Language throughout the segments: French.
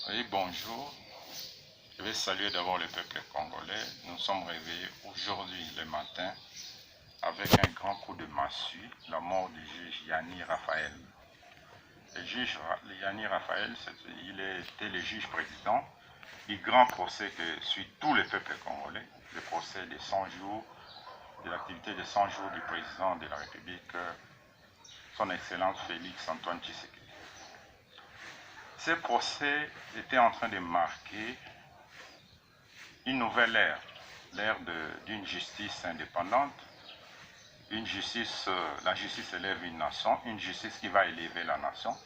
Oui, bonjour. Je vais saluer d'abord le peuple congolais. Nous sommes réveillés aujourd'hui le matin avec un grand coup de massue, la mort du juge Yanni Raphaël. Le juge Yanni Raphaël, il était le juge président du grand procès que suit tout le peuple congolais, le procès des 100 jours, de l'activité des 100 jours du président de la République, son Excellence Félix Antoine Tshisekedi. Ce procès était en train de marquer une nouvelle ère, l'ère d'une justice indépendante, une justice, la justice élève une nation, une justice qui va élever la nation.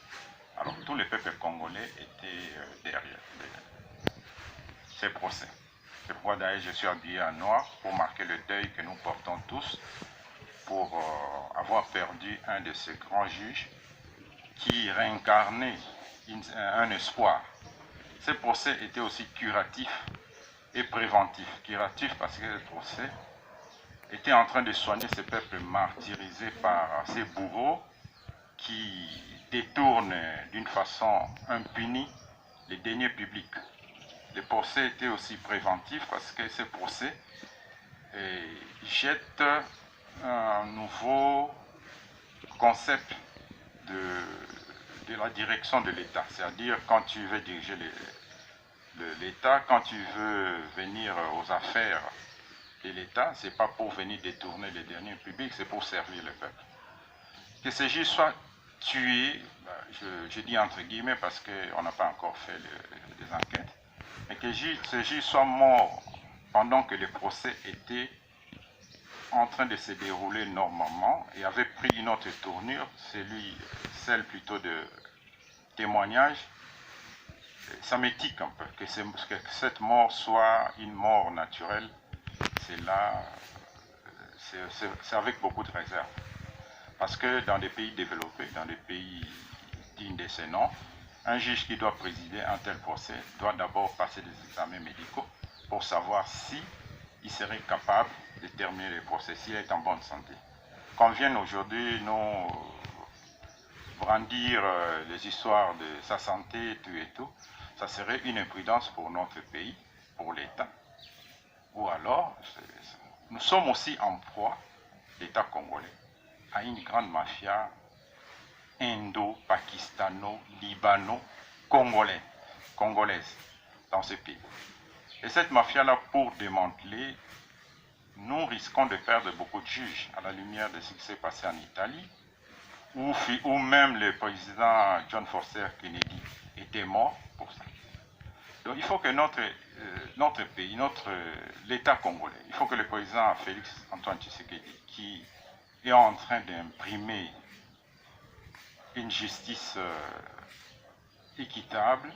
Alors tout le peuple congolais était derrière ces procès. C'est pourquoi d'ailleurs je suis habillé en noir pour marquer le deuil que nous portons tous pour avoir perdu un de ces grands juges qui réincarnait un espoir. Ces procès étaient aussi curatifs et préventif. Curatif parce que le procès était en train de soigner ce peuple martyrisé par ces bourreaux qui détournent d'une façon impunie les deniers publics. Le procès était aussi préventif parce que ce procès jette un nouveau concept de la direction de l'État. C'est-à-dire quand tu veux diriger l'État, quand tu veux venir aux affaires de l'État, ce n'est pas pour venir détourner les deniers publics, c'est pour servir le peuple. Que ces juges soient tués, je dis entre guillemets parce qu'on n'a pas encore fait des enquêtes, mais que ces juges soient morts pendant que le procès était en train de se dérouler normalement et avait pris une autre tournure, celle plutôt de témoignage. Ça m'étique un peu que cette mort soit une mort naturelle. C'est là, c'est avec beaucoup de réserve. Parce que dans des pays développés, dans des pays dignes de ce nom, un juge qui doit présider un tel procès doit d'abord passer des examens médicaux pour savoir si il serait capable de terminer le procès, s'il est en bonne santé. Qu'on vienne aujourd'hui nous brandir les histoires de sa santé et tout, ça serait une imprudence pour notre pays, pour l'État. Ou alors, nous sommes aussi en proie, l'État congolais, à une grande mafia indo-pakistano-libano-congolaise dans ce pays. Et cette mafia-là, pour démanteler, nous risquons de perdre beaucoup de juges à la lumière de ce qui s'est passé en Italie, où même le président John Foster Kennedy était mort pour ça. Donc il faut que notre pays, l'État congolais, il faut que le président Félix Antoine Tshisekedi, qui est en train d'imprimer une justice équitable,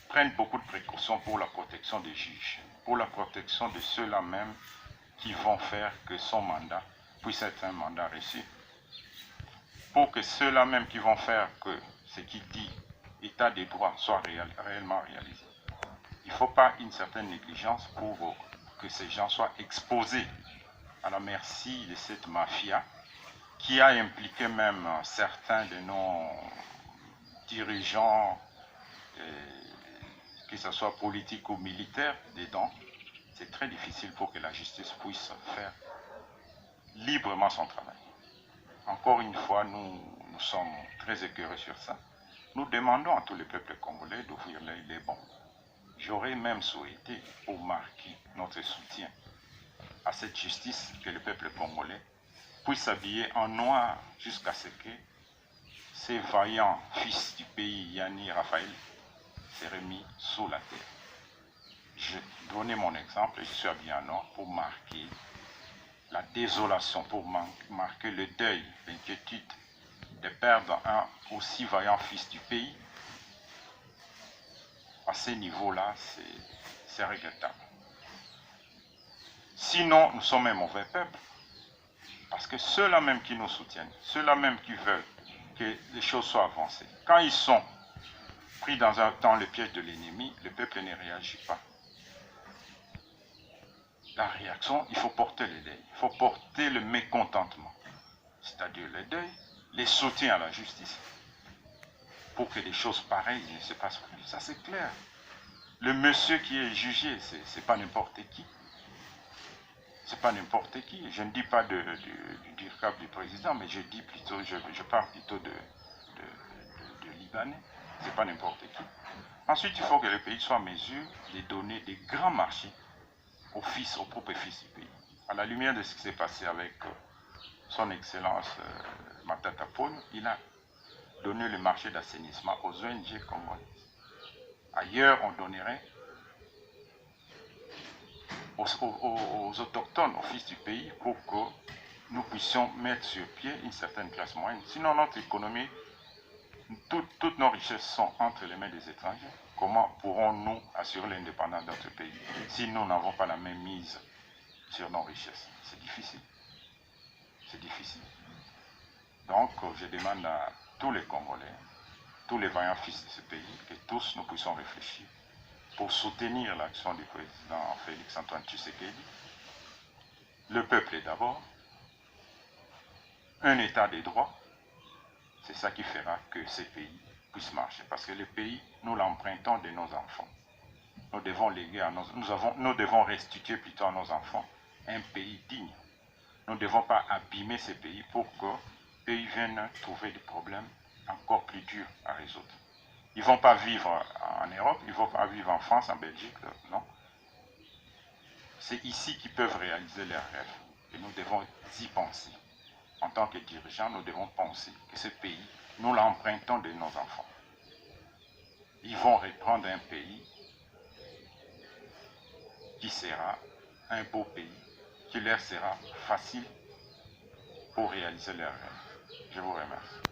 prenne beaucoup de précautions pour la protection des juges, pour la protection de ceux-là même qui vont faire que son mandat puisse être un mandat réussi, pour que ceux-là même qui vont faire que ce qu'il dit, état des droits, soit réellement réalisé. Il ne faut pas une certaine négligence pour que ces gens soient exposés à la merci de cette mafia qui a impliqué même certains de nos dirigeants, que ce soit politique ou militaire, dedans. C'est très difficile pour que la justice puisse faire librement son travail. Encore une fois, nous sommes très écœurés sur ça. Nous demandons à tous les peuples congolais d'ouvrir les bons. J'aurais même souhaité, pour marquer notre soutien à cette justice, que le peuple congolais puisse s'habiller en noir jusqu'à ce que ces vaillants fils du pays, Yanni Raphaël, seraient mis sous la terre. Je donnais mon exemple, je suis habillé en noir pour marquer la désolation, pour marquer le deuil, l'inquiétude de perdre un aussi vaillant fils du pays. À ce niveau-là, c'est regrettable. Sinon, nous sommes un mauvais peuple. Parce que ceux-là même qui nous soutiennent, ceux-là même qui veulent que les choses soient avancées, quand ils sont pris dans le piège de l'ennemi, le peuple ne réagit pas. La réaction, il faut porter le deuil, il faut porter le mécontentement, c'est-à-dire le deuil, les soutiens à la justice, pour que des choses pareilles ne se passent plus. Ça, c'est clair. Le monsieur qui est jugé, c'est pas n'importe qui. C'est pas n'importe qui. Je ne dis pas du cap du président, mais je dis plutôt, je parle plutôt de Libanais. C'est pas n'importe qui. Ensuite, il faut que le pays soit en mesure de donner des grands marchés au propre fils du pays. À la lumière de ce qui s'est passé avec son Excellence Matata Ponyo, il a donné le marché d'assainissement aux ONG congolaises. Ailleurs, on donnerait aux autochtones, aux fils du pays, pour que nous puissions mettre sur pied une certaine classe moyenne. Sinon, notre économie, toutes nos richesses sont entre les mains des étrangers. Comment pourrons-nous assurer l'indépendance de notre pays si nous n'avons pas la même mise sur nos richesses? C'est difficile. C'est difficile. Donc, je demande à tous les Congolais, tous les vaillants fils de ce pays, que tous nous puissions réfléchir pour soutenir l'action du président Félix Antoine Tshisekedi. Le peuple est d'abord, un état de droit, c'est ça qui fera que ces pays puissent marcher. Parce que le pays, nous l'empruntons de nos enfants. Nous devons léguer à nous devons restituer plutôt à nos enfants un pays digne. Nous ne devons pas abîmer ces pays pour qu'eux viennent trouver des problèmes encore plus durs à résoudre. Ils ne vont pas vivre en Europe, ils ne vont pas vivre en France, en Belgique, non. C'est ici qu'ils peuvent réaliser leurs rêves. Et nous devons y penser. En tant que dirigeants, nous devons penser que ce pays, nous l'empruntons de nos enfants. Ils vont reprendre un pays qui sera un beau pays, qui leur sera facile pour réaliser leurs rêves. Je vous remercie.